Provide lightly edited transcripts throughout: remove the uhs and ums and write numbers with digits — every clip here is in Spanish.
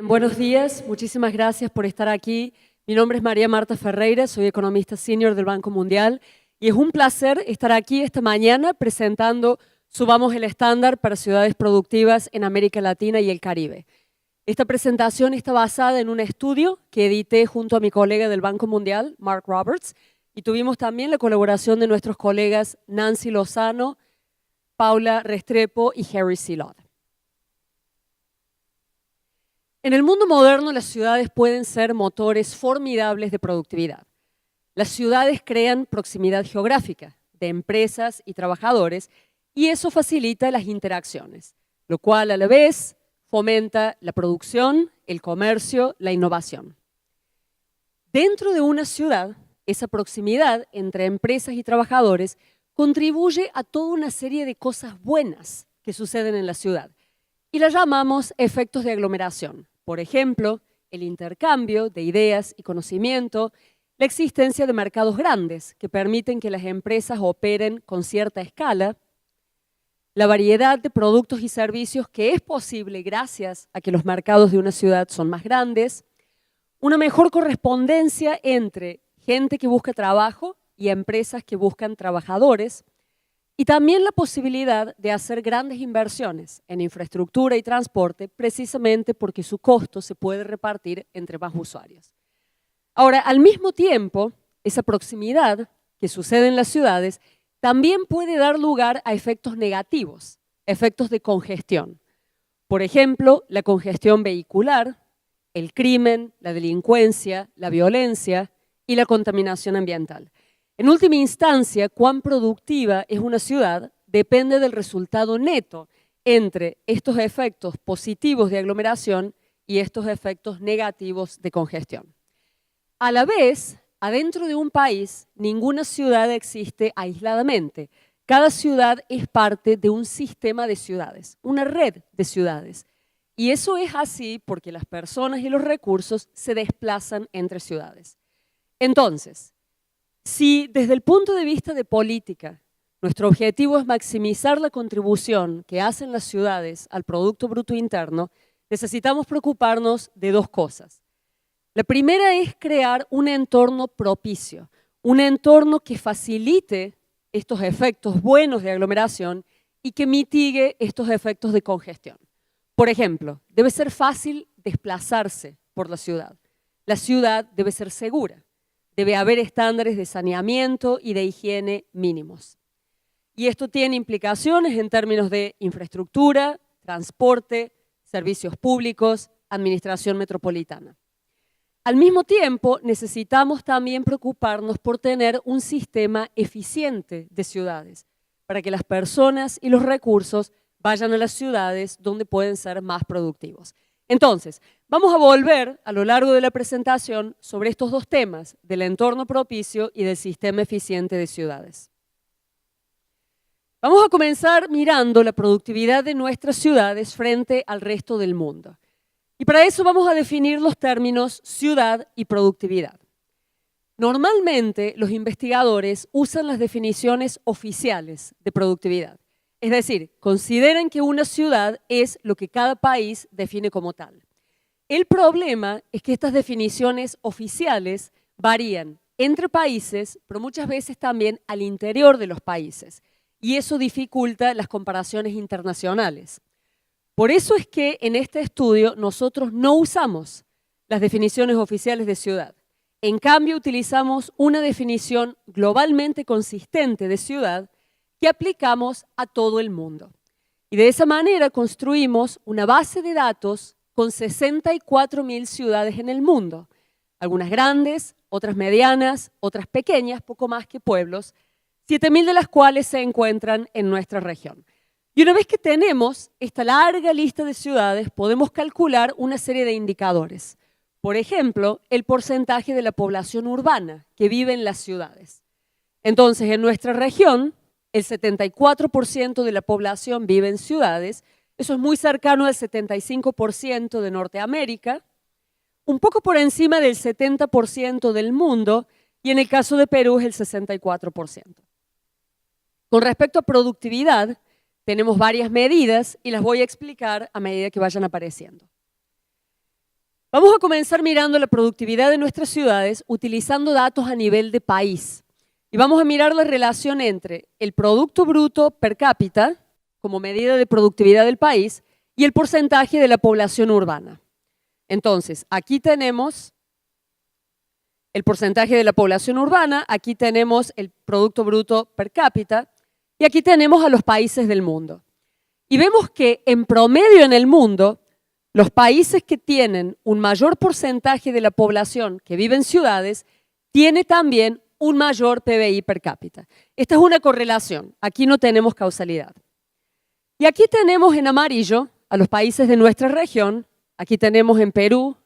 Buenos días, muchísimas gracias por estar aquí. Mi nombre es María Marta Ferreira, soy economista senior del Banco Mundial y es un placer estar aquí esta mañana presentando Subamos el estándar para ciudades productivas en América Latina y el Caribe. Esta presentación está basada en un estudio que edité junto a mi colega del Banco Mundial, Mark Roberts, y tuvimos también la colaboración de nuestros colegas Nancy Lozano, Paula Restrepo y Harry Silod. En el mundo moderno, las ciudades pueden ser motores formidables de productividad. Las ciudades crean proximidad geográfica de empresas y trabajadores y eso facilita las interacciones, lo cual a la vez fomenta la producción, el comercio, la innovación. Dentro de una ciudad, esa proximidad entre empresas y trabajadores contribuye a toda una serie de cosas buenas que suceden en la ciudad y las llamamos efectos de aglomeración. Por ejemplo, el intercambio de ideas y conocimiento, la existencia de mercados grandes que permiten que las empresas operen con cierta escala, la variedad de productos y servicios que es posible gracias a que los mercados de una ciudad son más grandes, una mejor correspondencia entre gente que busca trabajo y empresas que buscan trabajadores, y también la posibilidad de hacer grandes inversiones en infraestructura y transporte precisamente porque su costo se puede repartir entre más usuarios. Ahora, al mismo tiempo, esa proximidad que sucede en las ciudades también puede dar lugar a efectos negativos, efectos de congestión. Por ejemplo, la congestión vehicular, el crimen, la delincuencia, la violencia y la contaminación ambiental. En última instancia, cuán productiva es una ciudad depende del resultado neto entre estos efectos positivos de aglomeración y estos efectos negativos de congestión. A la vez, adentro de un país, ninguna ciudad existe aisladamente. Cada ciudad es parte de un sistema de ciudades, una red de ciudades. Y eso es así porque las personas y los recursos se desplazan entre ciudades. Entonces, si desde el punto de vista de política, nuestro objetivo es maximizar la contribución que hacen las ciudades al Producto Bruto Interno, necesitamos preocuparnos de dos cosas. La primera es crear un entorno propicio, un entorno que facilite estos efectos buenos de aglomeración y que mitigue estos efectos de congestión. Por ejemplo, debe ser fácil desplazarse por la ciudad. La ciudad debe ser segura. Debe haber estándares de saneamiento y de higiene mínimos. Y esto tiene implicaciones en términos de infraestructura, transporte, servicios públicos, administración metropolitana. Al mismo tiempo, necesitamos también preocuparnos por tener un sistema eficiente de ciudades, para que las personas y los recursos vayan a las ciudades donde pueden ser más productivos. Entonces, vamos a volver a lo largo de la presentación sobre estos dos temas, del entorno propicio y del sistema eficiente de ciudades. Vamos a comenzar mirando la productividad de nuestras ciudades frente al resto del mundo. Y para eso vamos a definir los términos ciudad y productividad. Normalmente los investigadores usan las definiciones oficiales de productividad. Es decir, consideran que una ciudad es lo que cada país define como tal. El problema es que estas definiciones oficiales varían entre países, pero muchas veces también al interior de los países, y eso dificulta las comparaciones internacionales. Por eso es que en este estudio nosotros no usamos las definiciones oficiales de ciudad. En cambio, utilizamos una definición globalmente consistente de ciudad que aplicamos a todo el mundo. Y de esa manera construimos una base de datos con 64.000 ciudades en el mundo, algunas grandes, otras medianas, otras pequeñas, poco más que pueblos, 7.000 de las cuales se encuentran en nuestra región. Y una vez que tenemos esta larga lista de ciudades, podemos calcular una serie de indicadores. Por ejemplo, el porcentaje de la población urbana que vive en las ciudades. Entonces, en nuestra región, el 74% de la población vive en ciudades, eso es muy cercano al 75% de Norteamérica, un poco por encima del 70% del mundo y en el caso de Perú es el 64%. Con respecto a productividad, tenemos varias medidas y las voy a explicar a medida que vayan apareciendo. Vamos a comenzar mirando la productividad de nuestras ciudades utilizando datos a nivel de país. Y vamos a mirar la relación entre el Producto Bruto per cápita, como medida de productividad del país, y el porcentaje de la población urbana. Entonces, aquí tenemos el porcentaje de la población urbana, aquí tenemos el Producto Bruto per cápita, y aquí tenemos a los países del mundo. Y vemos que en promedio en el mundo, los países que tienen un mayor porcentaje de la población que vive en ciudades, tiene también un mayor PBI per cápita. Esta es una correlación, aquí no tenemos causalidad. Y aquí tenemos en amarillo a los países de nuestra región, aquí tenemos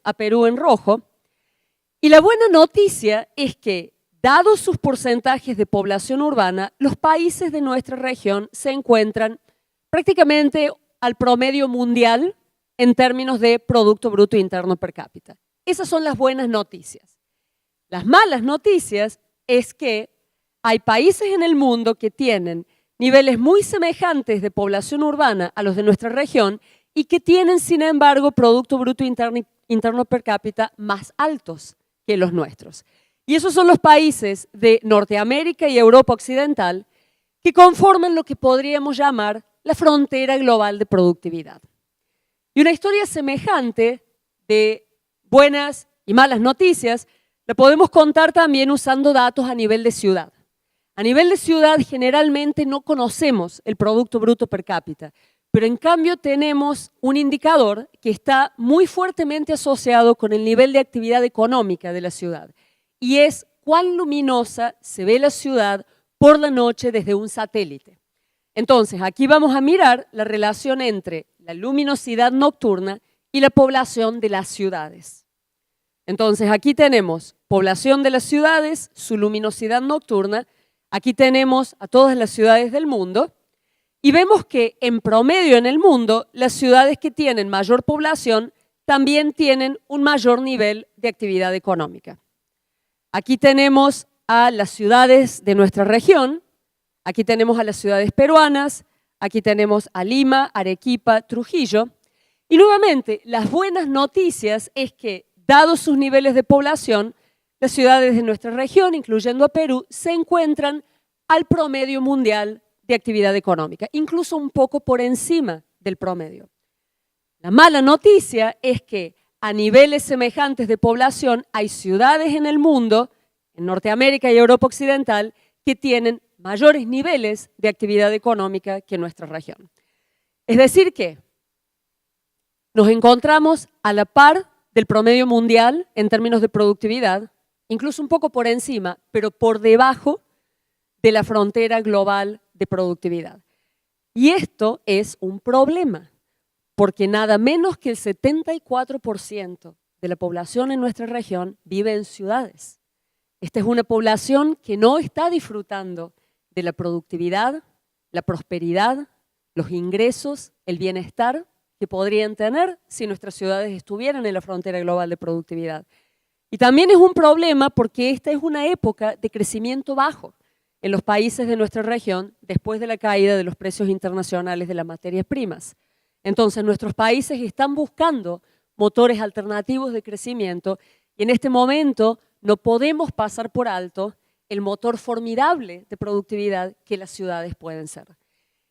a Perú en rojo, y la buena noticia es que, dados sus porcentajes de población urbana, los países de nuestra región se encuentran prácticamente al promedio mundial en términos de Producto Bruto Interno per cápita. Esas son las buenas noticias. Las malas noticias es que hay países en el mundo que tienen niveles muy semejantes de población urbana a los de nuestra región y que tienen, sin embargo, Producto Bruto Interno per cápita más altos que los nuestros. Y esos son los países de Norteamérica y Europa Occidental que conforman lo que podríamos llamar la frontera global de productividad. Y una historia semejante de buenas y malas noticias la podemos contar también usando datos a nivel de ciudad. A nivel de ciudad generalmente no conocemos el Producto Bruto per cápita, pero en cambio tenemos un indicador que está muy fuertemente asociado con el nivel de actividad económica de la ciudad, y es cuán luminosa se ve la ciudad por la noche desde un satélite. Entonces, aquí vamos a mirar la relación entre la luminosidad nocturna y la población de las ciudades. Entonces, aquí tenemos población de las ciudades, su luminosidad nocturna, aquí tenemos a todas las ciudades del mundo, y vemos que en promedio en el mundo, las ciudades que tienen mayor población también tienen un mayor nivel de actividad económica. Aquí tenemos a las ciudades de nuestra región, aquí tenemos a las ciudades peruanas, aquí tenemos a Lima, Arequipa, Trujillo, y nuevamente las buenas noticias es que, dados sus niveles de población, las ciudades de nuestra región, incluyendo a Perú, se encuentran al promedio mundial de actividad económica, incluso un poco por encima del promedio. La mala noticia es que a niveles semejantes de población hay ciudades en el mundo, en Norteamérica y Europa Occidental, que tienen mayores niveles de actividad económica que nuestra región. Es decir que nos encontramos a la par del promedio mundial en términos de productividad, incluso un poco por encima, pero por debajo de la frontera global de productividad. Y esto es un problema, porque nada menos que el 74% de la población en nuestra región vive en ciudades. Esta es una población que no está disfrutando de la productividad, la prosperidad, los ingresos, el bienestar que podrían tener si nuestras ciudades estuvieran en la frontera global de productividad. Y también es un problema porque esta es una época de crecimiento bajo en los países de nuestra región después de la caída de los precios internacionales de las materias primas. Entonces, nuestros países están buscando motores alternativos de crecimiento y en este momento no podemos pasar por alto el motor formidable de productividad que las ciudades pueden ser.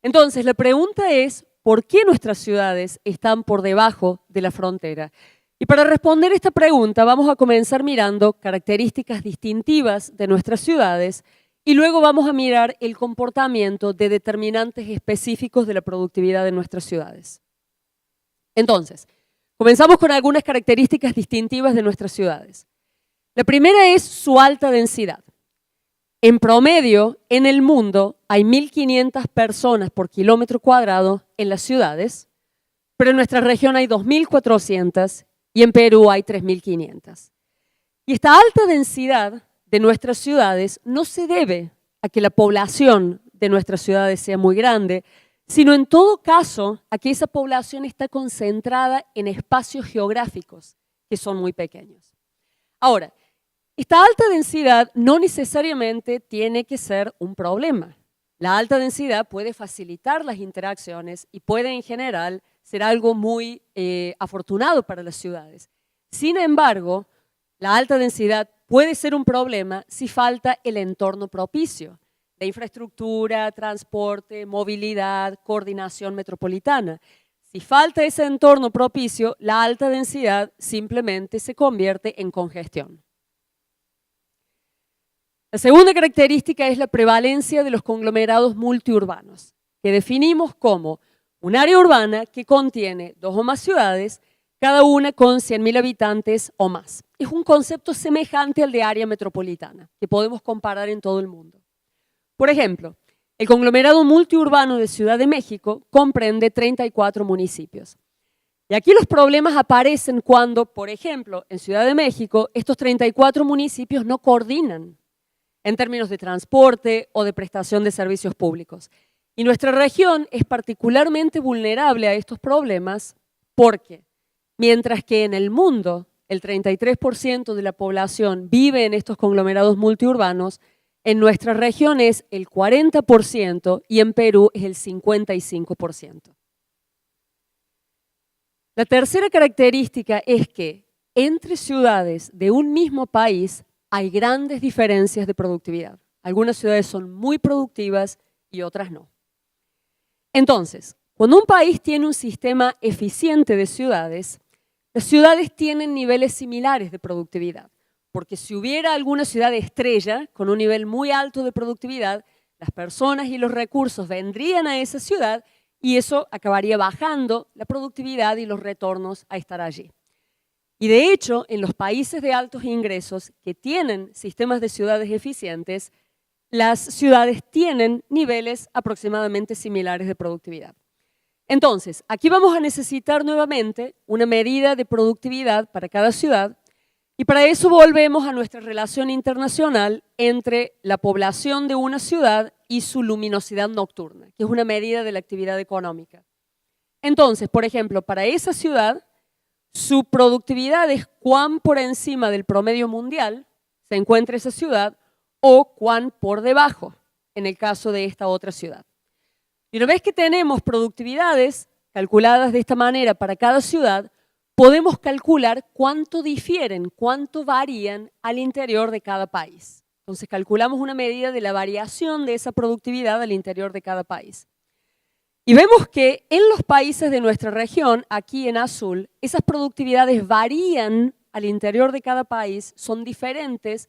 Entonces, la pregunta es, ¿por qué nuestras ciudades están por debajo de la frontera? Y para responder esta pregunta vamos a comenzar mirando características distintivas de nuestras ciudades y luego vamos a mirar el comportamiento de determinantes específicos de la productividad de nuestras ciudades. Entonces, comenzamos con algunas características distintivas de nuestras ciudades. La primera es su alta densidad. En promedio, en el mundo, hay 1.500 personas por kilómetro cuadrado en las ciudades, pero en nuestra región hay 2.400 y en Perú hay 3.500. Y esta alta densidad de nuestras ciudades no se debe a que la población de nuestras ciudades sea muy grande, sino en todo caso a que esa población está concentrada en espacios geográficos que son muy pequeños. Ahora, esta alta densidad no necesariamente tiene que ser un problema. La alta densidad puede facilitar las interacciones y puede en general ser algo muy afortunado para las ciudades. Sin embargo, la alta densidad puede ser un problema si falta el entorno propicio de infraestructura, transporte, movilidad, coordinación metropolitana. Si falta ese entorno propicio, la alta densidad simplemente se convierte en congestión. La segunda característica es la prevalencia de los conglomerados multiurbanos, que definimos como un área urbana que contiene 2 o más ciudades, cada una con 100.000 habitantes o más. Es un concepto semejante al de área metropolitana, que podemos comparar en todo el mundo. Por ejemplo, el conglomerado multiurbano de Ciudad de México comprende 34 municipios. Y aquí los problemas aparecen cuando, por ejemplo, en Ciudad de México, estos 34 municipios no coordinan en términos de transporte o de prestación de servicios públicos. Y nuestra región es particularmente vulnerable a estos problemas porque, mientras que en el mundo el 33% de la población vive en estos conglomerados multiurbanos, en nuestra región es el 40% y en Perú es el 55%. La tercera característica es que entre ciudades de un mismo país hay grandes diferencias de productividad. Algunas ciudades son muy productivas y otras no. Entonces, cuando un país tiene un sistema eficiente de ciudades, las ciudades tienen niveles similares de productividad. Porque si hubiera alguna ciudad estrella con un nivel muy alto de productividad, las personas y los recursos vendrían a esa ciudad y eso acabaría bajando la productividad y los retornos a estar allí. Y de hecho, en los países de altos ingresos que tienen sistemas de ciudades eficientes, las ciudades tienen niveles aproximadamente similares de productividad. Entonces, aquí vamos a necesitar nuevamente una medida de productividad para cada ciudad y para eso volvemos a nuestra relación internacional entre la población de una ciudad y su luminosidad nocturna, que es una medida de la actividad económica. Entonces, por ejemplo, para esa ciudad, su productividad es cuán por encima del promedio mundial se encuentra esa ciudad o cuán por debajo, en el caso de esta otra ciudad. Y una vez que tenemos productividades calculadas de esta manera para cada ciudad, podemos calcular cuánto difieren, cuánto varían al interior de cada país. Entonces calculamos una medida de la variación de esa productividad al interior de cada país. Y vemos que en los países de nuestra región, aquí en azul, esas productividades varían al interior de cada país, son diferentes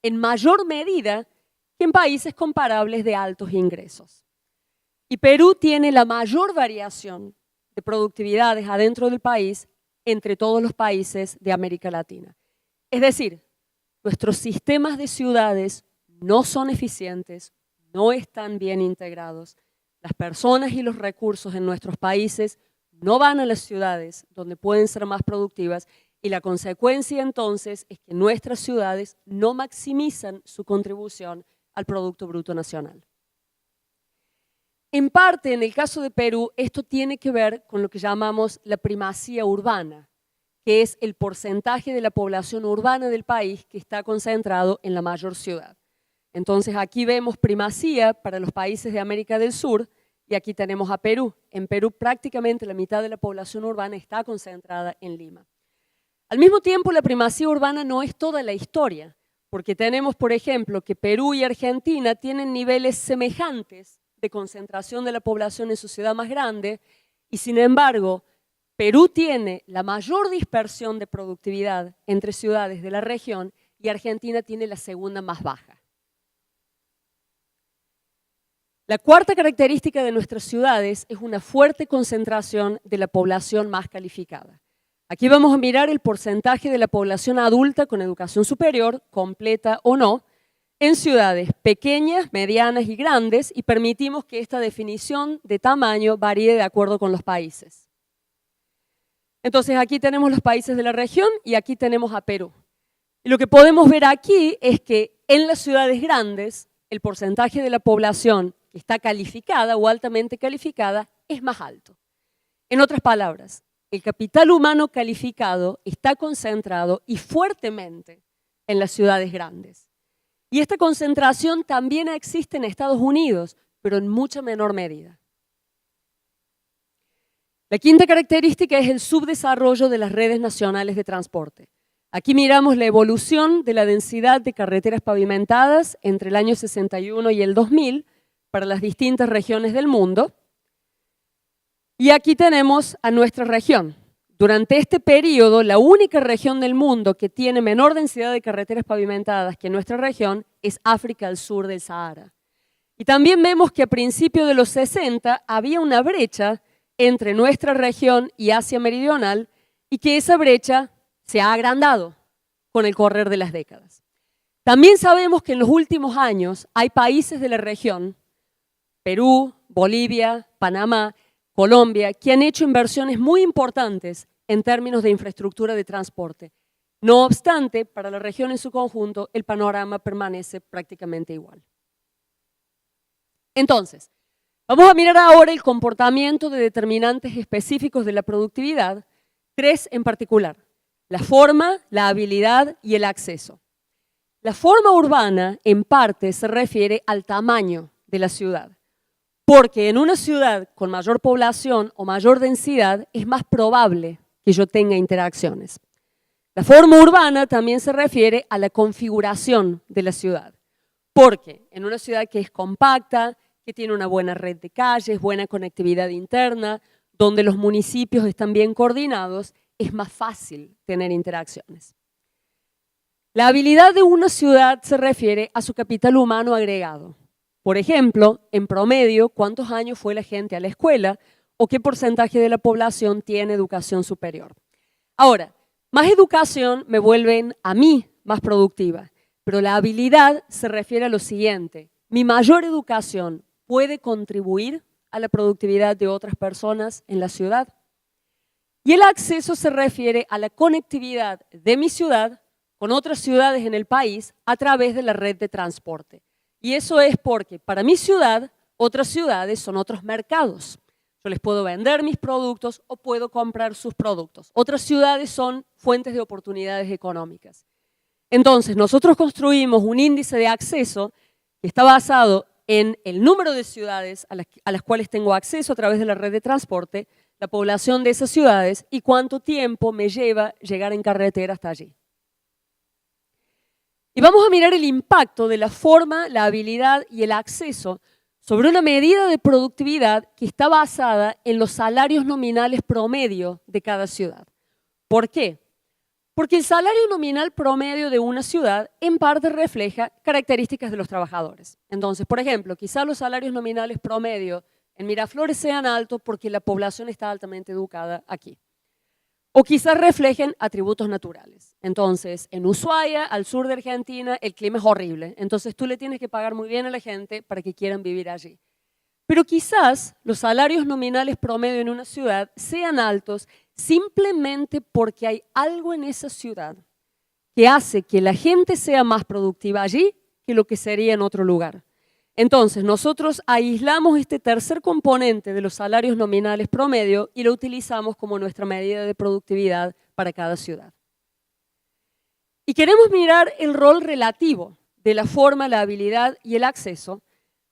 en mayor medida que en países comparables de altos ingresos. Y Perú tiene la mayor variación de productividades adentro del país entre todos los países de América Latina. Es decir, nuestros sistemas de ciudades no son eficientes, no están bien integrados. Las personas y los recursos en nuestros países no van a las ciudades donde pueden ser más productivas y la consecuencia entonces es que nuestras ciudades no maximizan su contribución al Producto Bruto Nacional. En parte, en el caso de Perú, esto tiene que ver con lo que llamamos la primacía urbana, que es el porcentaje de la población urbana del país que está concentrado en la mayor ciudad. Entonces aquí vemos primacía para los países de América del Sur y aquí tenemos a Perú. En Perú prácticamente la mitad de la población urbana está concentrada en Lima. Al mismo tiempo la primacía urbana no es toda la historia, porque tenemos por ejemplo que Perú y Argentina tienen niveles semejantes de concentración de la población en su ciudad más grande y sin embargo Perú tiene la mayor dispersión de productividad entre ciudades de la región y Argentina tiene la segunda más baja. La cuarta característica de nuestras ciudades es una fuerte concentración de la población más calificada. Aquí vamos a mirar el porcentaje de la población adulta con educación superior, completa o no, en ciudades pequeñas, medianas y grandes y permitimos que esta definición de tamaño varíe de acuerdo con los países. Entonces aquí tenemos los países de la región y aquí tenemos a Perú. Y lo que podemos ver aquí es que en las ciudades grandes el porcentaje de la población que está calificada o altamente calificada es más alto. En otras palabras, el capital humano calificado está concentrado y fuertemente en las ciudades grandes. Y esta concentración también existe en Estados Unidos, pero en mucha menor medida. La quinta característica es el subdesarrollo de las redes nacionales de transporte. Aquí miramos la evolución de la densidad de carreteras pavimentadas entre el año 61 y el 2000 para las distintas regiones del mundo. Y aquí tenemos a nuestra región. Durante este periodo, la única región del mundo que tiene menor densidad de carreteras pavimentadas que nuestra región es África al sur del Sahara. Y también vemos que a principios de los 60 había una brecha entre nuestra región y Asia Meridional y que esa brecha se ha agrandado con el correr de las décadas. También sabemos que en los últimos años hay países de la región, Perú, Bolivia, Panamá, Colombia, que han hecho inversiones muy importantes en términos de infraestructura de transporte. No obstante, para la región en su conjunto, el panorama permanece prácticamente igual. Entonces, vamos a mirar ahora el comportamiento de determinantes específicos de la productividad, tres en particular: la forma, la habilidad y el acceso. La forma urbana, en parte, se refiere al tamaño de la ciudad, porque en una ciudad con mayor población o mayor densidad es más probable que yo tenga interacciones. La forma urbana también se refiere a la configuración de la ciudad, porque en una ciudad que es compacta, que tiene una buena red de calles, buena conectividad interna, donde los municipios están bien coordinados, es más fácil tener interacciones. La habilidad de una ciudad se refiere a su capital humano agregado. Por ejemplo, en promedio, ¿cuántos años fue la gente a la escuela o qué porcentaje de la población tiene educación superior? Ahora, más educación me vuelven a mí más productiva, pero la habilidad se refiere a lo siguiente: mi mayor educación puede contribuir a la productividad de otras personas en la ciudad. Y el acceso se refiere a la conectividad de mi ciudad con otras ciudades en el país a través de la red de transporte. Y eso es porque para mi ciudad, otras ciudades son otros mercados. Yo les puedo vender mis productos o puedo comprar sus productos. Otras ciudades son fuentes de oportunidades económicas. Entonces, nosotros construimos un índice de acceso que está basado en el número de ciudades a las cuales tengo acceso a través de la red de transporte, la población de esas ciudades y cuánto tiempo me lleva llegar en carretera hasta allí. Y vamos a mirar el impacto de la forma, la habilidad y el acceso sobre una medida de productividad que está basada en los salarios nominales promedio de cada ciudad. ¿Por qué? Porque el salario nominal promedio de una ciudad en parte refleja características de los trabajadores. Entonces, por ejemplo, quizá los salarios nominales promedio en Miraflores sean altos porque la población está altamente educada aquí. O quizás reflejen atributos naturales. Entonces, en Ushuaia, al sur de Argentina, el clima es horrible. Entonces, tú le tienes que pagar muy bien a la gente para que quieran vivir allí. Pero quizás los salarios nominales promedio en una ciudad sean altos simplemente porque hay algo en esa ciudad que hace que la gente sea más productiva allí que lo que sería en otro lugar. Entonces, nosotros aislamos este tercer componente de los salarios nominales promedio y lo utilizamos como nuestra medida de productividad para cada ciudad. Y queremos mirar el rol relativo de la forma, la habilidad y el acceso,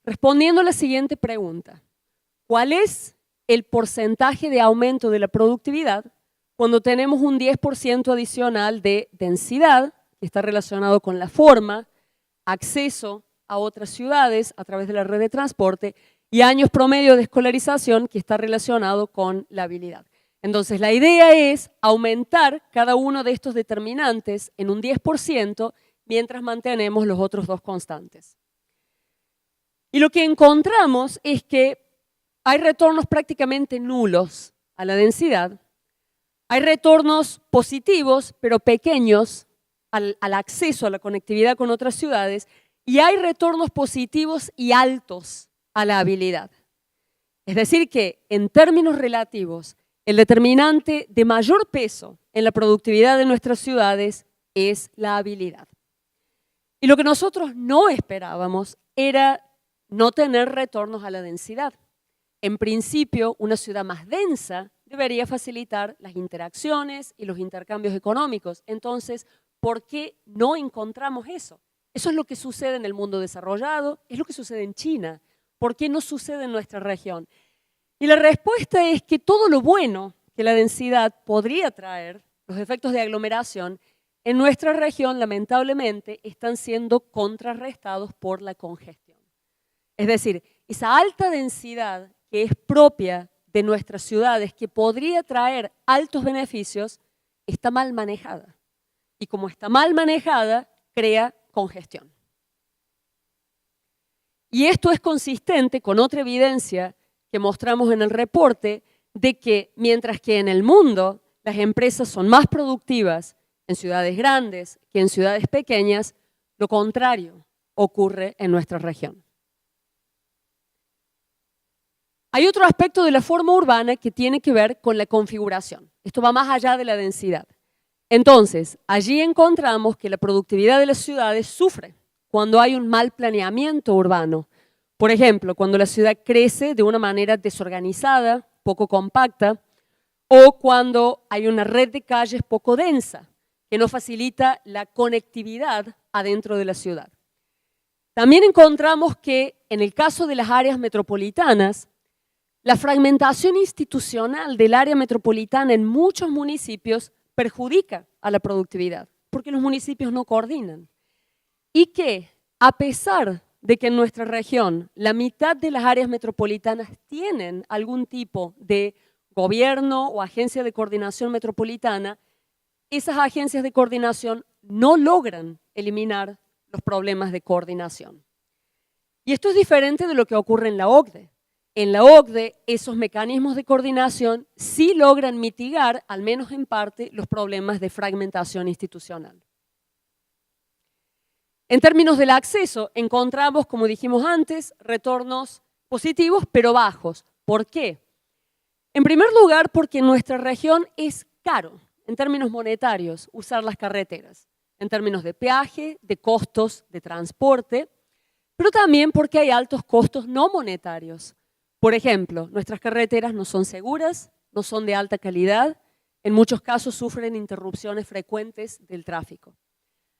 respondiendo a la siguiente pregunta: ¿cuál es el porcentaje de aumento de la productividad cuando tenemos un 10% adicional de densidad, que está relacionado con la forma, acceso a otras ciudades a través de la red de transporte y años promedio de escolarización, que está relacionado con la habilidad? Entonces, la idea es aumentar cada uno de estos determinantes en un 10% mientras mantenemos los otros dos constantes. Y lo que encontramos es que hay retornos prácticamente nulos a la densidad, hay retornos positivos, pero pequeños, al acceso a la conectividad con otras ciudades, y hay retornos positivos y altos a la habilidad. Es decir que, en términos relativos, el determinante de mayor peso en la productividad de nuestras ciudades es la habilidad. Y lo que nosotros no esperábamos era no tener retornos a la densidad. En principio, una ciudad más densa debería facilitar las interacciones y los intercambios económicos. Entonces, ¿por qué no encontramos eso? Eso es lo que sucede en el mundo desarrollado, es lo que sucede en China. ¿Por qué no sucede en nuestra región? Y la respuesta es que todo lo bueno que la densidad podría traer, los efectos de aglomeración, en nuestra región lamentablemente están siendo contrarrestados por la congestión. Es decir, esa alta densidad que es propia de nuestras ciudades, que podría traer altos beneficios, está mal manejada. Y como está mal manejada, crea congestión. Y esto es consistente con otra evidencia que mostramos en el reporte de que mientras que en el mundo las empresas son más productivas en ciudades grandes que en ciudades pequeñas, lo contrario ocurre en nuestra región. Hay otro aspecto de la forma urbana que tiene que ver con la configuración. Esto va más allá de la densidad. Entonces, allí encontramos que la productividad de las ciudades sufre cuando hay un mal planeamiento urbano. Por ejemplo, cuando la ciudad crece de una manera desorganizada, poco compacta, o cuando hay una red de calles poco densa, que no facilita la conectividad adentro de la ciudad. También encontramos que en el caso de las áreas metropolitanas, la fragmentación institucional del área metropolitana en muchos municipios perjudica a la productividad, porque los municipios no coordinan. Y que, a pesar de que en nuestra región la mitad de las áreas metropolitanas tienen algún tipo de gobierno o agencia de coordinación metropolitana, esas agencias de coordinación no logran eliminar los problemas de coordinación. Y esto es diferente de lo que ocurre en la OCDE. En la OCDE, esos mecanismos de coordinación sí logran mitigar, al menos en parte, los problemas de fragmentación institucional. En términos del acceso, encontramos, como dijimos antes, retornos positivos, pero bajos. ¿Por qué? En primer lugar, porque en nuestra región es caro, en términos monetarios, usar las carreteras, en términos de peaje, de costos de transporte, pero también porque hay altos costos no monetarios. Por ejemplo, nuestras carreteras no son seguras, no son de alta calidad, en muchos casos sufren interrupciones frecuentes del tráfico.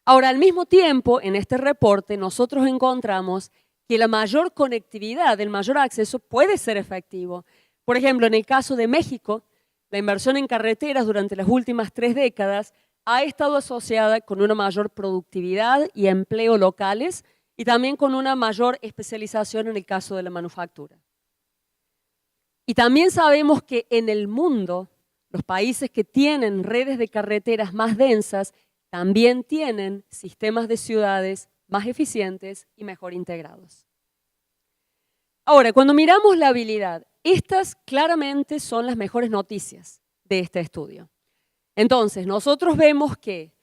Ahora, al mismo tiempo, en este reporte nosotros encontramos que la mayor conectividad, el mayor acceso puede ser efectivo. Por ejemplo, en el caso de México, la inversión en carreteras durante las últimas 3 décadas ha estado asociada con una mayor productividad y empleo locales y también con una mayor especialización en el caso de la manufactura. Y también sabemos que en el mundo, los países que tienen redes de carreteras más densas también tienen sistemas de ciudades más eficientes y mejor integrados. Ahora, cuando miramos la habilidad, estas claramente son las mejores noticias de este estudio. Entonces, nosotros vemos que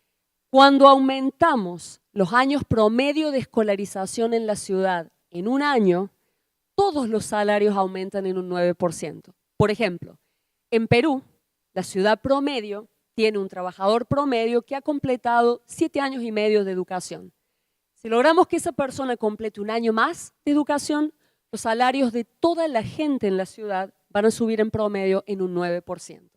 cuando aumentamos los años promedio de escolarización en la ciudad en un año, todos los salarios aumentan en un 9%. Por ejemplo, en Perú, la ciudad promedio tiene un trabajador promedio que ha completado 7 años y medio de educación. Si logramos que esa persona complete un año más de educación, los salarios de toda la gente en la ciudad van a subir en promedio en un 9%.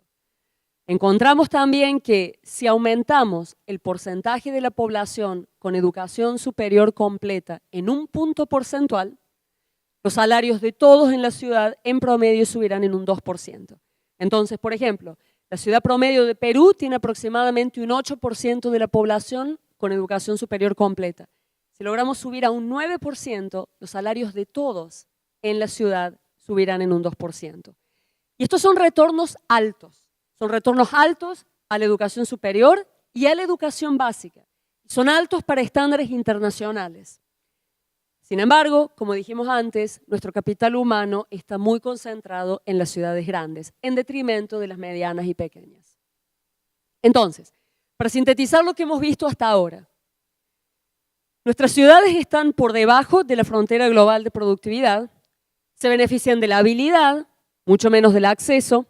Encontramos también que si aumentamos el porcentaje de la población con educación superior completa en un punto porcentual, los salarios de todos en la ciudad en promedio subirán en un 2%. Entonces, por ejemplo, la ciudad promedio de Perú tiene aproximadamente un 8% de la población con educación superior completa. Si logramos subir a un 9%, los salarios de todos en la ciudad subirán en un 2%. Y estos son retornos altos. Son retornos altos a la educación superior y a la educación básica. Son altos para estándares internacionales. Sin embargo, como dijimos antes, nuestro capital humano está muy concentrado en las ciudades grandes, en detrimento de las medianas y pequeñas. Entonces, para sintetizar lo que hemos visto hasta ahora, nuestras ciudades están por debajo de la frontera global de productividad, se benefician de la habilidad, mucho menos del acceso,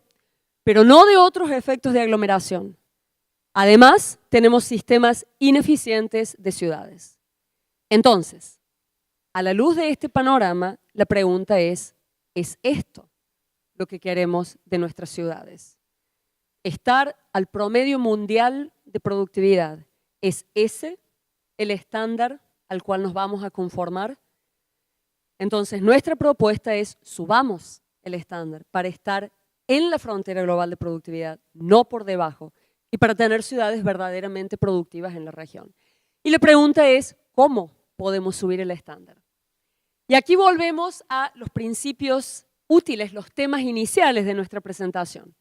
pero no de otros efectos de aglomeración. Además, tenemos sistemas ineficientes de ciudades. Entonces, a la luz de este panorama, la pregunta ¿es esto lo que queremos de nuestras ciudades? Estar al promedio mundial de productividad, ¿es ese el estándar al cual nos vamos a conformar? Entonces, nuestra propuesta es subamos el estándar para estar en la frontera global de productividad, no por debajo, y para tener ciudades verdaderamente productivas en la región. Y la pregunta es, ¿cómo podemos subir el estándar? Y aquí volvemos a los principios útiles, los temas iniciales de nuestra presentación.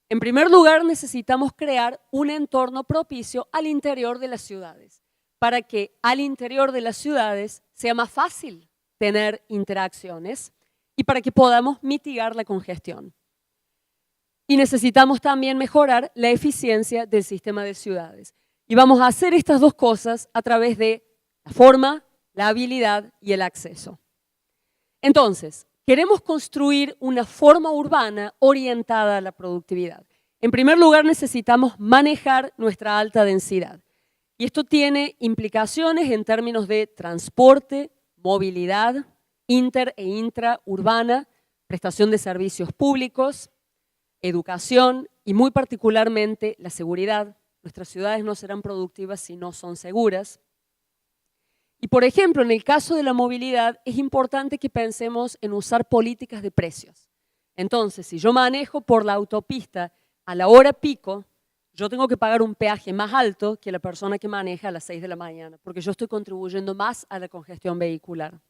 En primer lugar, necesitamos crear un entorno propicio al interior de las ciudades, para que al interior de las ciudades sea más fácil tener interacciones y para que podamos mitigar la congestión. Y necesitamos también mejorar la eficiencia del sistema de ciudades. Y vamos a hacer estas dos cosas a través de la forma, la habilidad y el acceso. Entonces, queremos construir una forma urbana orientada a la productividad. En primer lugar, necesitamos manejar nuestra alta densidad. Y esto tiene implicaciones en términos de transporte, movilidad, inter e intraurbana, prestación de servicios públicos, educación y muy particularmente la seguridad. Nuestras ciudades no serán productivas si no son seguras. Y por ejemplo, en el caso de la movilidad, es importante que pensemos en usar políticas de precios. Entonces, si yo manejo por la autopista a la hora pico, yo tengo que pagar un peaje más alto que la persona que maneja a las 6 de la mañana, porque yo estoy contribuyendo más a la congestión vehicular.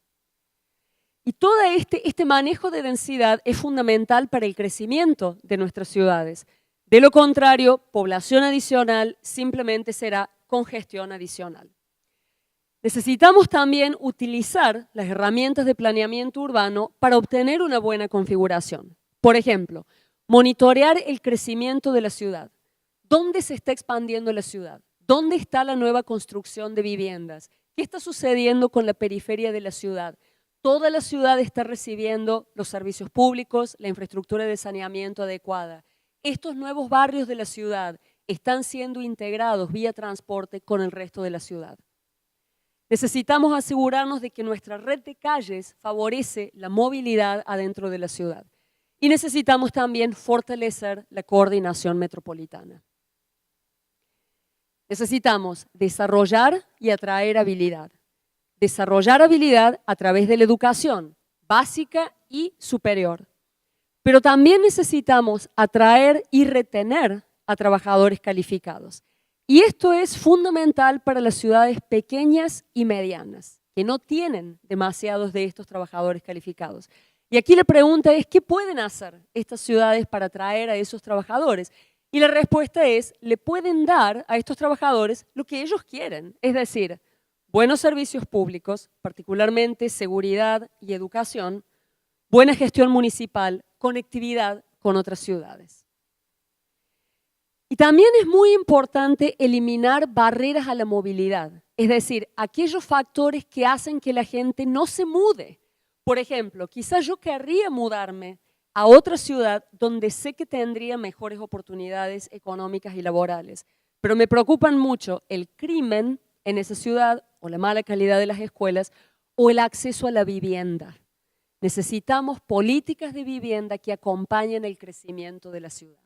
Y todo este manejo de densidad es fundamental para el crecimiento de nuestras ciudades. De lo contrario, población adicional simplemente será congestión adicional. Necesitamos también utilizar las herramientas de planeamiento urbano para obtener una buena configuración. Por ejemplo, monitorear el crecimiento de la ciudad. ¿Dónde se está expandiendo la ciudad? ¿Dónde está la nueva construcción de viviendas? ¿Qué está sucediendo con la periferia de la ciudad? ¿Toda la ciudad está recibiendo los servicios públicos, la infraestructura de saneamiento adecuada? ¿Estos nuevos barrios de la ciudad están siendo integrados vía transporte con el resto de la ciudad? Necesitamos asegurarnos de que nuestra red de calles favorece la movilidad adentro de la ciudad. Y necesitamos también fortalecer la coordinación metropolitana. Necesitamos desarrollar y atraer habilidad. Desarrollar habilidad a través de la educación básica y superior. Pero también necesitamos atraer y retener a trabajadores calificados. Y esto es fundamental para las ciudades pequeñas y medianas, que no tienen demasiados de estos trabajadores calificados. Y aquí la pregunta es, ¿qué pueden hacer estas ciudades para atraer a esos trabajadores? Y la respuesta es, le pueden dar a estos trabajadores lo que ellos quieren, es decir, buenos servicios públicos, particularmente seguridad y educación, buena gestión municipal, conectividad con otras ciudades. Y también es muy importante eliminar barreras a la movilidad, es decir, aquellos factores que hacen que la gente no se mude. Por ejemplo, quizás yo querría mudarme a otra ciudad donde sé que tendría mejores oportunidades económicas y laborales, pero me preocupan mucho el crimen en esa ciudad o la mala calidad de las escuelas o el acceso a la vivienda. Necesitamos políticas de vivienda que acompañen el crecimiento de la ciudad.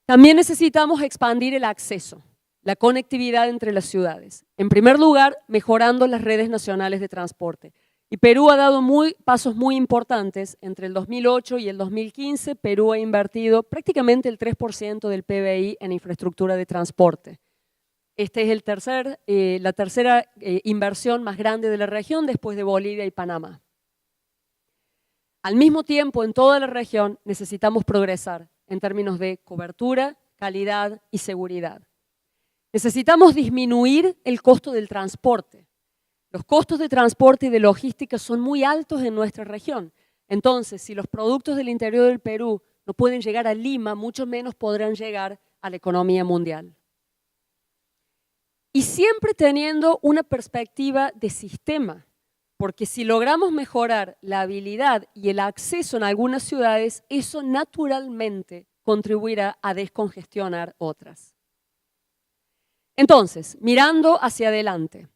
También necesitamos expandir el acceso, la conectividad entre las ciudades. En primer lugar, mejorando las redes nacionales de transporte. Y Perú ha dado pasos muy importantes. Entre el 2008 y el 2015, Perú ha invertido prácticamente el 3% del PBI en infraestructura de transporte. Esta es la tercera inversión más grande de la región después de Bolivia y Panamá. Al mismo tiempo, en toda la región necesitamos progresar en términos de cobertura, calidad y seguridad. Necesitamos disminuir el costo del transporte. Los costos de transporte y de logística son muy altos en nuestra región. Entonces, si los productos del interior del Perú no pueden llegar a Lima, mucho menos podrán llegar a la economía mundial. Y siempre teniendo una perspectiva de sistema, porque si logramos mejorar la habilidad y el acceso en algunas ciudades, eso naturalmente contribuirá a descongestionar otras. Entonces, mirando hacia adelante,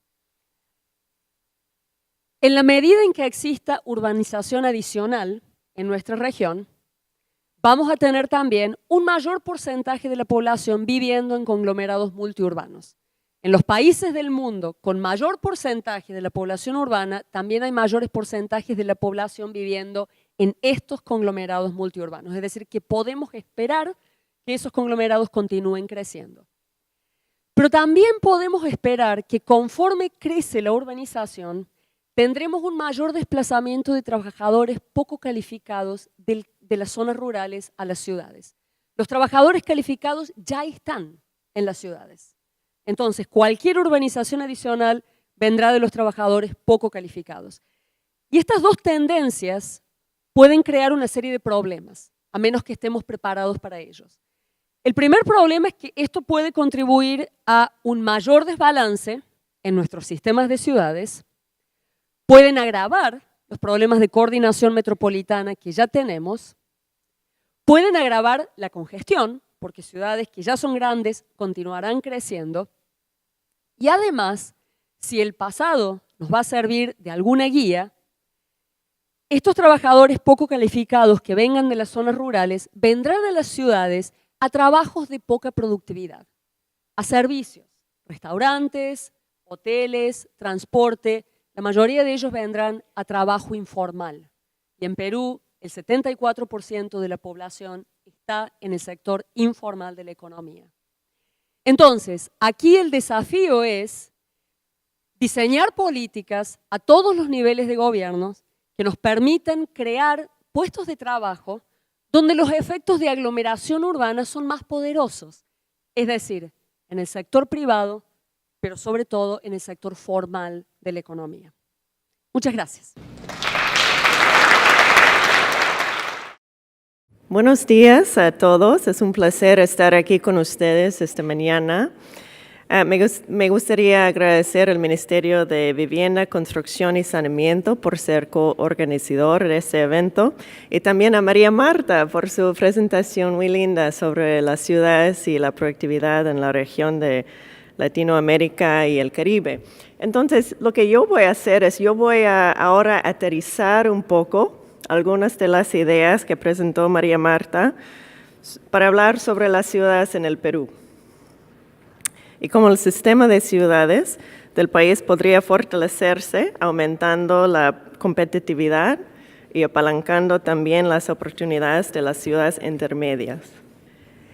en la medida en que exista urbanización adicional en nuestra región, vamos a tener también un mayor porcentaje de la población viviendo en conglomerados multiurbanos. En los países del mundo con mayor porcentaje de la población urbana, también hay mayores porcentajes de la población viviendo en estos conglomerados multiurbanos. Es decir, que podemos esperar que esos conglomerados continúen creciendo. Pero también podemos esperar que conforme crece la urbanización, tendremos un mayor desplazamiento de trabajadores poco calificados de las zonas rurales a las ciudades. Los trabajadores calificados ya están en las ciudades. Entonces, cualquier urbanización adicional vendrá de los trabajadores poco calificados. Y estas dos tendencias pueden crear una serie de problemas, a menos que estemos preparados para ellos. El primer problema es que esto puede contribuir a un mayor desbalance en nuestros sistemas de ciudades, pueden agravar los problemas de coordinación metropolitana que ya tenemos, pueden agravar la congestión, porque ciudades que ya son grandes continuarán creciendo, y además, si el pasado nos va a servir de alguna guía, estos trabajadores poco calificados que vengan de las zonas rurales vendrán a las ciudades a trabajos de poca productividad, a servicios, restaurantes, hoteles, transporte. La mayoría de ellos vendrán a trabajo informal. Y en Perú, el 74% de la población está en el sector informal de la economía. Entonces, aquí el desafío es diseñar políticas a todos los niveles de gobierno que nos permitan crear puestos de trabajo donde los efectos de aglomeración urbana son más poderosos, es decir, en el sector privado, pero sobre todo en el sector formal de la economía. Muchas gracias. Buenos días a todos, es un placer estar aquí con ustedes esta mañana. Me gustaría agradecer al Ministerio de Vivienda, Construcción y Saneamiento por ser coorganizador de este evento y también a María Marta por su presentación muy linda sobre las ciudades y la productividad en la región de Latinoamérica y el Caribe. Entonces, lo que yo voy a hacer es, yo voy a ahora aterrizar un poco algunas de las ideas que presentó María Marta para hablar sobre las ciudades en el Perú y cómo el sistema de ciudades del país podría fortalecerse aumentando la competitividad y apalancando también las oportunidades de las ciudades intermedias.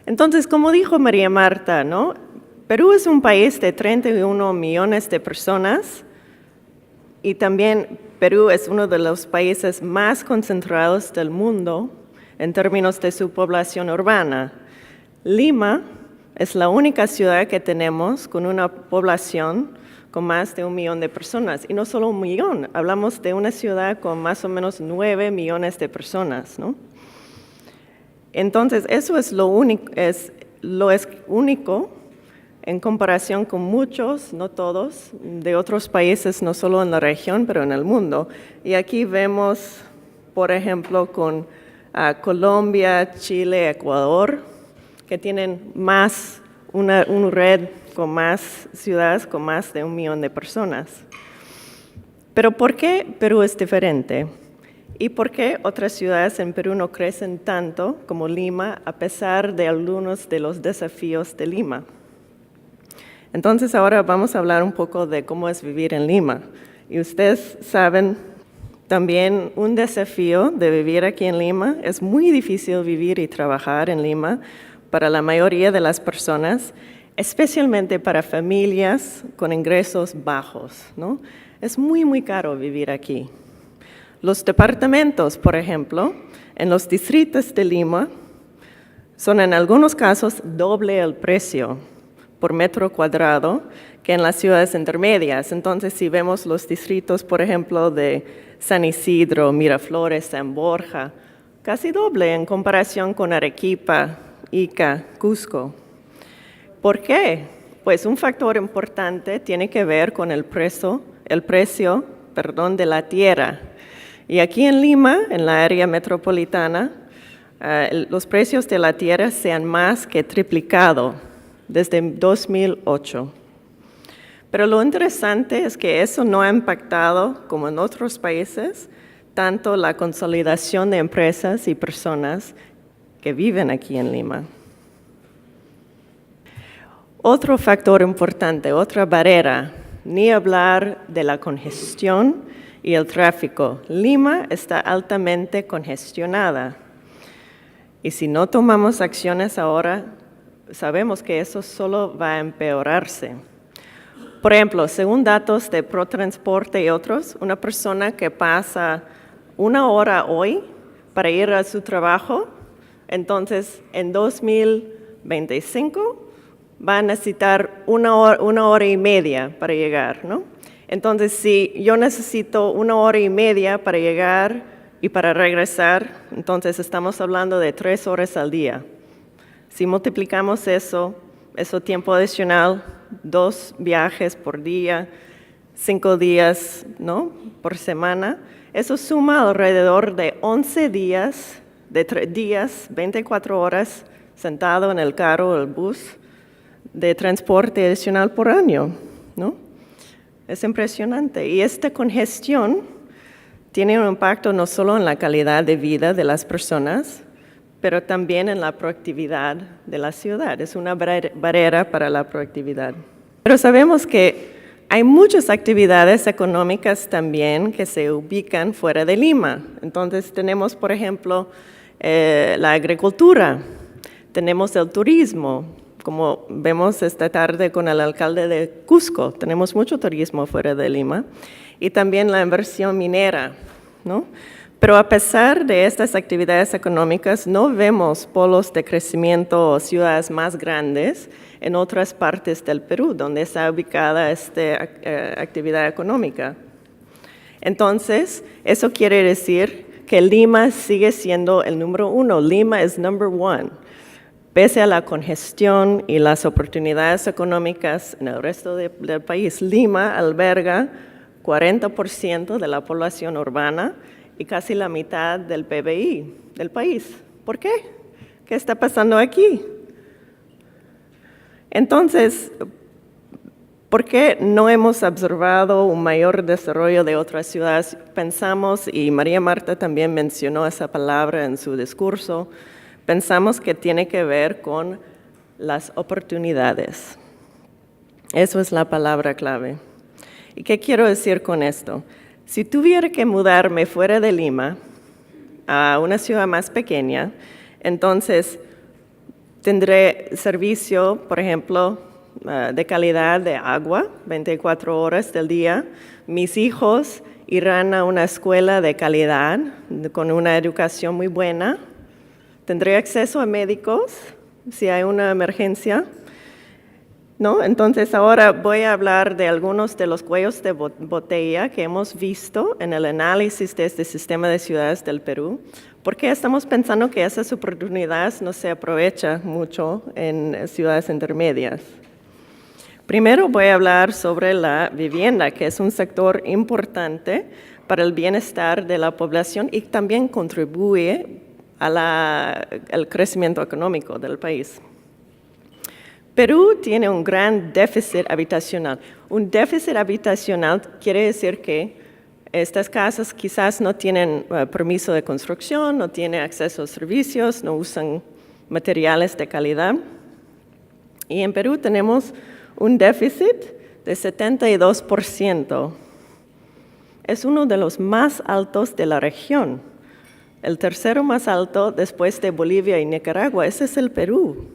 Entonces, como dijo María Marta, ¿no? Perú es un país de 31 millones de personas y también Perú es uno de los países más concentrados del mundo en términos de su población urbana. Lima es la única ciudad que tenemos con una población con más de 1 millón de personas. Y no solo 1 millón, hablamos de una ciudad con más o menos 9 millones de personas, ¿no? Entonces, eso es lo único en comparación con muchos, no todos, de otros países, no solo en la región, pero en el mundo. Y aquí vemos, por ejemplo, con Colombia, Chile, Ecuador, que tienen más, una red con más ciudades, con más de 1 millón de personas. Pero ¿por qué Perú es diferente? ¿Y por qué otras ciudades en Perú no crecen tanto como Lima, a pesar de algunos de los desafíos de Lima? Entonces ahora vamos a hablar un poco de cómo es vivir en Lima. Y ustedes saben también un desafío de vivir aquí en Lima. Es muy difícil vivir y trabajar en Lima para la mayoría de las personas, especialmente para familias con ingresos bajos, ¿no? Es muy, muy caro vivir aquí. Los departamentos, por ejemplo, en los distritos de Lima son en algunos casos doble el precio por metro cuadrado que en las ciudades intermedias. Entonces, si vemos los distritos, por ejemplo, de San Isidro, Miraflores, San Borja, casi doble en comparación con Arequipa, Ica, Cusco. ¿Por qué? Pues un factor importante tiene que ver con el precio de la tierra. Y aquí en Lima, en la área metropolitana, los precios de la tierra se han más que triplicado desde 2008. Pero lo interesante es que eso no ha impactado, como en otros países, tanto la consolidación de empresas y personas que viven aquí en Lima. Otro factor importante, otra barrera, ni hablar de la congestión y el tráfico. Lima está altamente congestionada. Y si no tomamos acciones ahora, sabemos que eso solo va a empeorarse. Por ejemplo, según datos de ProTransporte y otros, una persona que pasa 1 hora hoy para ir a su trabajo, entonces en 2025 va a necesitar 1 hora y media para llegar, ¿no? Entonces, si yo necesito 1 hora y media para llegar y para regresar, entonces estamos hablando de 3 horas al día. Si multiplicamos eso tiempo adicional, 2 viajes por día, 5 días, ¿no?, por semana, eso suma alrededor de 11 días, 24 horas sentado en el carro o el bus de transporte adicional por año, ¿no? Es impresionante. Y esta congestión tiene un impacto no solo en la calidad de vida de las personas, pero también en la productividad de la ciudad. Es una barrera para la productividad. Pero sabemos que hay muchas actividades económicas también que se ubican fuera de Lima. Entonces tenemos, por ejemplo, la agricultura, tenemos el turismo, como vemos esta tarde con el alcalde de Cusco, tenemos mucho turismo fuera de Lima, y también la inversión minera, ¿no? Pero a pesar de estas actividades económicas, no vemos polos de crecimiento o ciudades más grandes en otras partes del Perú, donde está ubicada esta actividad económica. Entonces, eso quiere decir que Lima sigue siendo el número 1. Lima es number 1. Pese a la congestión y las oportunidades económicas en el resto del país, Lima alberga 40% de la población urbana y casi la mitad del PBI del país. ¿Por qué? ¿Qué está pasando aquí? Entonces, ¿por qué no hemos observado un mayor desarrollo de otras ciudades? Pensamos, y María Marta también mencionó esa palabra en su discurso, pensamos que tiene que ver con las oportunidades. Eso es la palabra clave. ¿Y qué quiero decir con esto? Si tuviera que mudarme fuera de Lima a una ciudad más pequeña, entonces tendré servicio, por ejemplo, de calidad de agua, 24 horas del día. Mis hijos irán a una escuela de calidad, con una educación muy buena. Tendré acceso a médicos si hay una emergencia, ¿no? Entonces ahora voy a hablar de algunos de los cuellos de botella que hemos visto en el análisis de este sistema de ciudades del Perú, porque estamos pensando que esas oportunidades no se aprovechan mucho en ciudades intermedias. Primero voy a hablar sobre la vivienda, que es un sector importante para el bienestar de la población y también contribuye al crecimiento económico del país. Perú tiene un gran déficit habitacional. Un déficit habitacional quiere decir que estas casas quizás no tienen permiso de construcción, no tienen acceso a servicios, no usan materiales de calidad. Y en Perú tenemos un déficit de 72%. Es uno de los más altos de la región. El tercero más alto después de Bolivia y Nicaragua, ese es el Perú.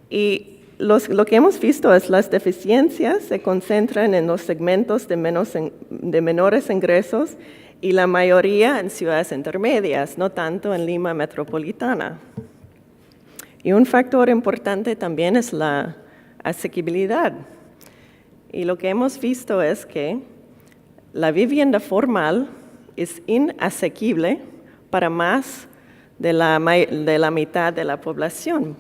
Y lo que hemos visto es las deficiencias se concentran en los segmentos de menores ingresos y la mayoría en ciudades intermedias, no tanto en Lima metropolitana. Y un factor importante también es la asequibilidad. Y lo que hemos visto es que la vivienda formal es inasequible para más de la mitad de la población.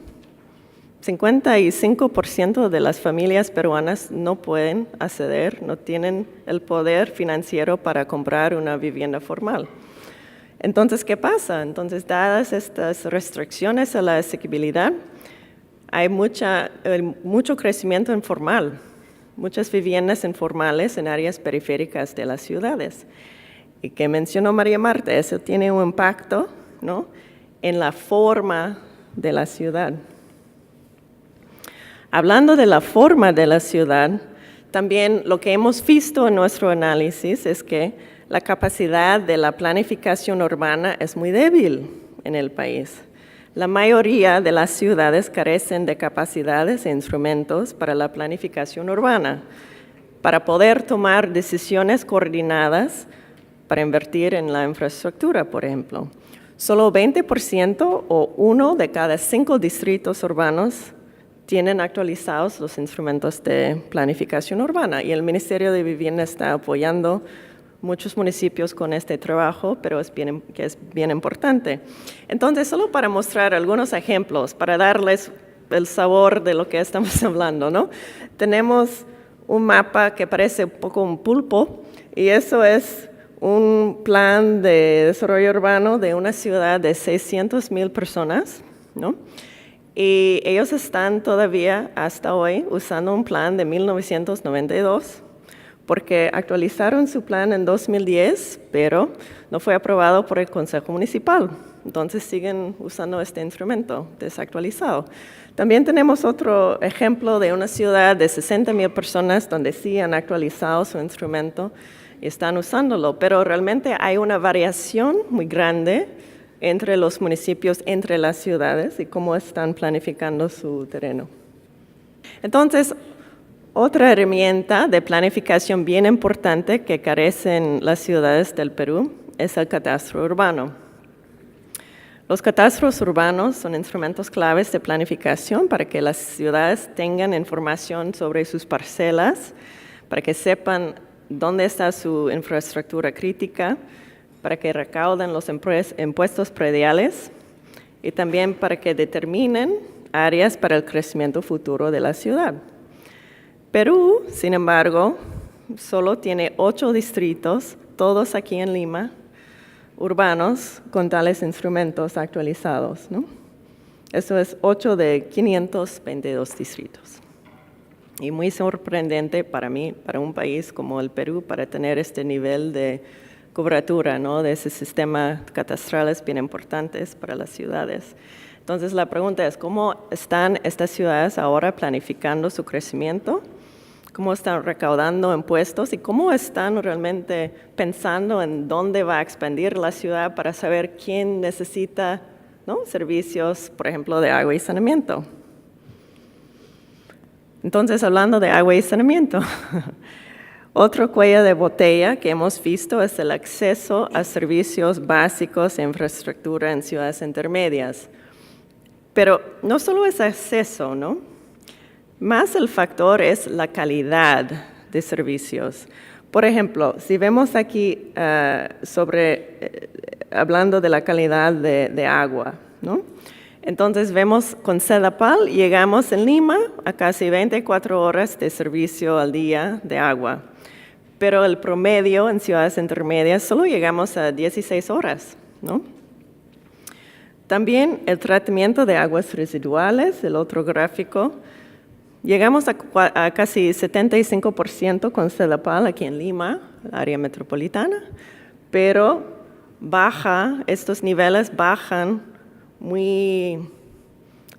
55% de las familias peruanas no pueden acceder, no tienen el poder financiero para comprar una vivienda formal. Entonces, ¿qué pasa? Entonces, dadas estas restricciones a la asequibilidad, hay mucho crecimiento informal, muchas viviendas informales en áreas periféricas de las ciudades. Y que mencionó María Marta, eso tiene un impacto, ¿no?, en la forma de la ciudad. Hablando de la forma de la ciudad, también lo que hemos visto en nuestro análisis es que la capacidad de la planificación urbana es muy débil en el país. La mayoría de las ciudades carecen de capacidades e instrumentos para la planificación urbana, para poder tomar decisiones coordinadas para invertir en la infraestructura, por ejemplo. Solo 20% o 1 de cada 5 distritos urbanos tienen actualizados los instrumentos de planificación urbana y el Ministerio de Vivienda está apoyando muchos municipios con este trabajo, pero es bien importante. Entonces, solo para mostrar algunos ejemplos, para darles el sabor de lo que estamos hablando, ¿no? Tenemos un mapa que parece un poco un pulpo, y eso es un plan de desarrollo urbano de una ciudad de 600,000 personas, ¿no? Y ellos están todavía hasta hoy usando un plan de 1992, porque actualizaron su plan en 2010, pero no fue aprobado por el Consejo Municipal. Entonces siguen usando este instrumento desactualizado. También tenemos otro ejemplo de una ciudad de 60,000 personas donde sí han actualizado su instrumento y están usándolo, pero realmente hay una variación muy grande entre los municipios, entre las ciudades y cómo están planificando su terreno. Entonces, otra herramienta de planificación bien importante que carecen las ciudades del Perú es el catastro urbano. Los catastros urbanos son instrumentos claves de planificación para que las ciudades tengan información sobre sus parcelas, para que sepan dónde está su infraestructura crítica, para que recauden los impuestos prediales y también para que determinen áreas para el crecimiento futuro de la ciudad. Perú, sin embargo, solo tiene 8 distritos, todos aquí en Lima, urbanos, con tales instrumentos actualizados, ¿no? Eso es 8 de 522 distritos. Y muy sorprendente para mí, para un país como el Perú, para tener este nivel de cobertura, ¿no? De ese sistema catastrales bien importantes para las ciudades. Entonces la pregunta es, ¿cómo están estas ciudades ahora planificando su crecimiento? ¿Cómo están recaudando impuestos? ¿Y cómo están realmente pensando en dónde va a expandir la ciudad para saber quién necesita, ¿no? Servicios, por ejemplo, de agua y saneamiento? Entonces, hablando de agua y saneamiento, otro cuello de botella que hemos visto es el acceso a servicios básicos e infraestructura en ciudades intermedias. Pero no solo es acceso, ¿no? Más el factor es la calidad de servicios. Por ejemplo, si vemos aquí hablando de la calidad de agua, ¿no? Entonces vemos con Sedapal llegamos en Lima a casi 24 horas de servicio al día de agua. Pero el promedio en ciudades intermedias solo llegamos a 16 horas, ¿no? También el tratamiento de aguas residuales, el otro gráfico, llegamos a casi 75% con Sedapal aquí en Lima, área metropolitana, pero estos niveles bajan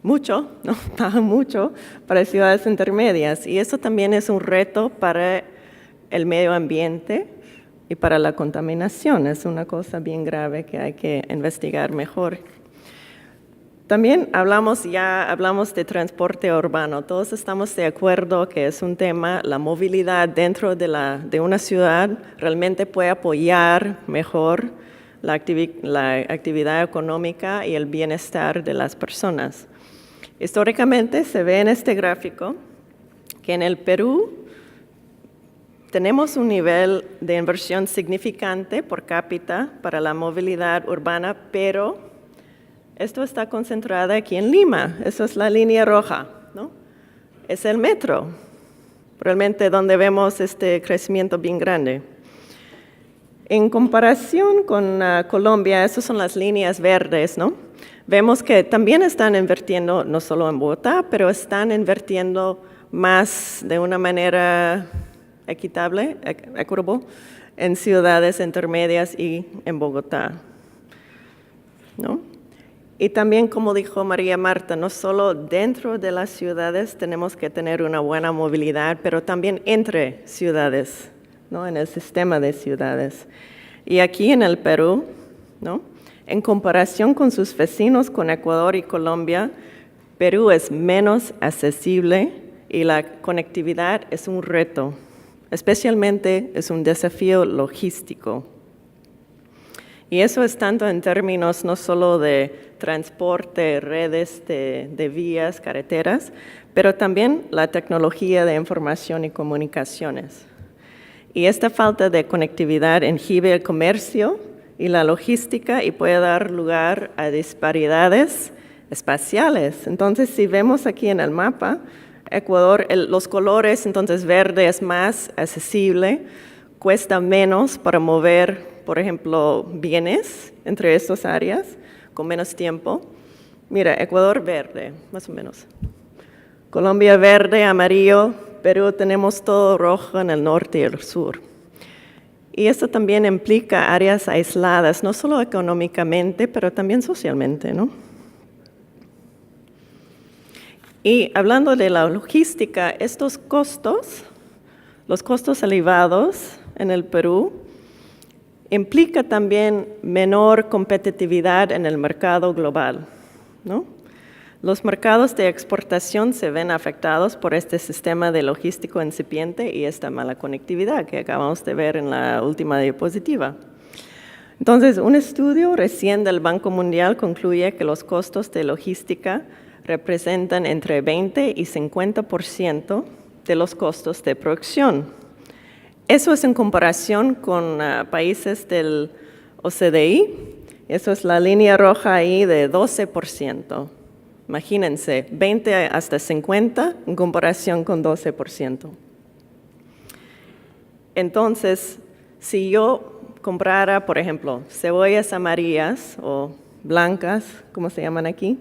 mucho, ¿no? Bajan mucho para ciudades intermedias, y eso también es un reto para el medio ambiente y para la contaminación. Es una cosa bien grave que hay que investigar mejor. También hablamos de transporte urbano. Todos estamos de acuerdo que es un tema, la movilidad dentro de una ciudad realmente puede apoyar mejor la actividad económica y el bienestar de las personas. Históricamente se ve en este gráfico que en el Perú tenemos un nivel de inversión significante por cápita para la movilidad urbana, pero esto está concentrado aquí en Lima. Eso es la línea roja, ¿no? Es el metro, realmente donde vemos este crecimiento bien grande. En comparación con Colombia, esas son las líneas verdes, ¿no? Vemos que también están invirtiendo, no solo en Bogotá, pero están invirtiendo más de una manera equitable, equitable, en ciudades intermedias y en Bogotá, ¿no? Y también, como dijo María Marta, no solo dentro de las ciudades tenemos que tener una buena movilidad, pero también entre ciudades, ¿no? En el sistema de ciudades. Y aquí en el Perú, ¿no? En comparación con sus vecinos, con Ecuador y Colombia, Perú es menos accesible y la conectividad es un reto, especialmente es un desafío logístico. Y eso es tanto en términos no solo de transporte, redes de vías, carreteras, pero también la tecnología de información y comunicaciones. Y esta falta de conectividad inhibe el comercio y la logística y puede dar lugar a disparidades espaciales. Entonces, si vemos aquí en el mapa, Ecuador, los colores, entonces verde es más accesible, cuesta menos para mover, por ejemplo, bienes entre estas áreas con menos tiempo. Mira, Ecuador verde, más o menos. Colombia verde, amarillo, Perú tenemos todo rojo en el norte y el sur. Y esto también implica áreas aisladas, no solo económicamente, pero también socialmente, ¿no? Y hablando de la logística, estos costos, los costos elevados en el Perú, implica también menor competitividad en el mercado global, ¿no? Los mercados de exportación se ven afectados por este sistema de logístico incipiente y esta mala conectividad que acabamos de ver en la última diapositiva. Entonces, un estudio recién del Banco Mundial concluye que los costos de logística representan entre 20 y 50% de los costos de producción. Eso es en comparación con países del OCDE. Eso es la línea roja ahí de 12%. Imagínense, 20 hasta 50 en comparación con 12%. Entonces, si yo comprara, por ejemplo, cebollas amarillas o blancas, como se llaman aquí,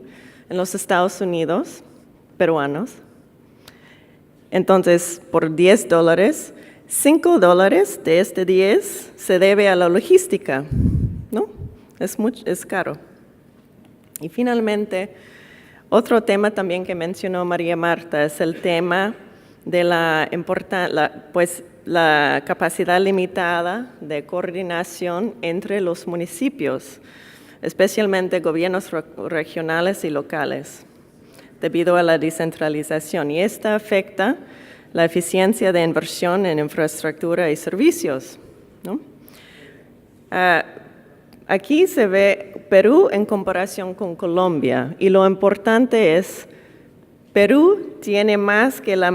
en los Estados Unidos, peruanos, entonces por $10, $5 de este 10 se debe a la logística, ¿no? Es caro. Y finalmente, otro tema también que mencionó María Marta es el tema de la capacidad limitada de coordinación entre los municipios, especialmente gobiernos regionales y locales, debido a la descentralización. Y esta afecta la eficiencia de inversión en infraestructura y servicios, ¿no? Aquí se ve Perú en comparación con Colombia y lo importante es Perú tiene más que la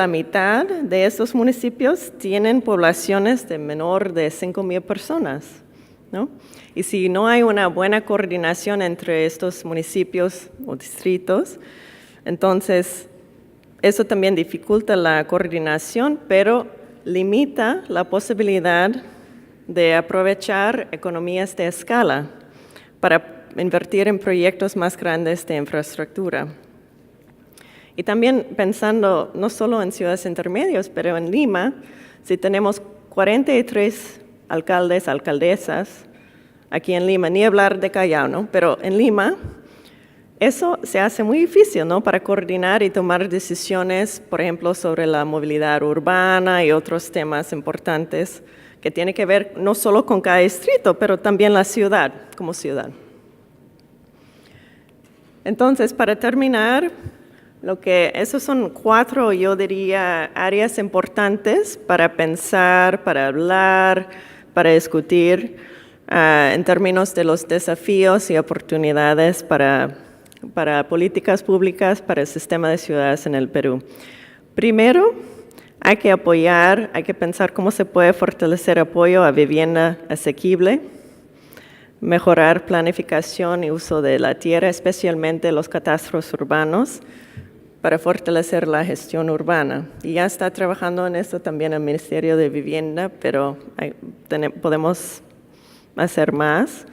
mitad de estos municipios tienen poblaciones de menor de 5,000 personas, ¿no? Y si no hay una buena coordinación entre estos municipios o distritos, entonces eso también dificulta la coordinación, pero limita la posibilidad de aprovechar economías de escala para invertir en proyectos más grandes de infraestructura. Y también pensando no solo en ciudades intermedias, pero en Lima, si tenemos 43 alcaldes, alcaldesas, aquí en Lima, ni hablar de Callao, ¿no? Pero en Lima, eso se hace muy difícil, ¿no? Para coordinar y tomar decisiones, por ejemplo, sobre la movilidad urbana y otros temas importantes que tiene que ver no solo con cada distrito, pero también la ciudad, como ciudad. Entonces, para terminar, esos son 4, yo diría, áreas importantes para pensar, para hablar, para discutir en términos de los desafíos y oportunidades para políticas públicas para el sistema de ciudades en el Perú. Primero, hay que apoyar, hay que pensar cómo se puede fortalecer apoyo a vivienda asequible, mejorar planificación y uso de la tierra, especialmente los catastros urbanos, para fortalecer la gestión urbana. Y ya está trabajando en esto también el Ministerio de Vivienda, pero podemos hacer más.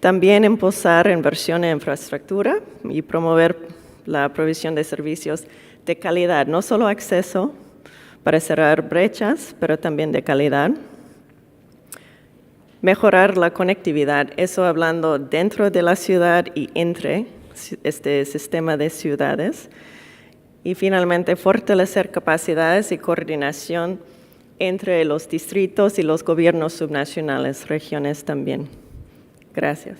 También impulsar inversión en infraestructura y promover la provisión de servicios de calidad, no solo acceso para cerrar brechas, pero también de calidad. mejorar la conectividad, eso hablando dentro de la ciudad y entre este sistema de ciudades. Y finalmente, fortalecer capacidades y coordinación entre los distritos y los gobiernos subnacionales, regiones también. Gracias.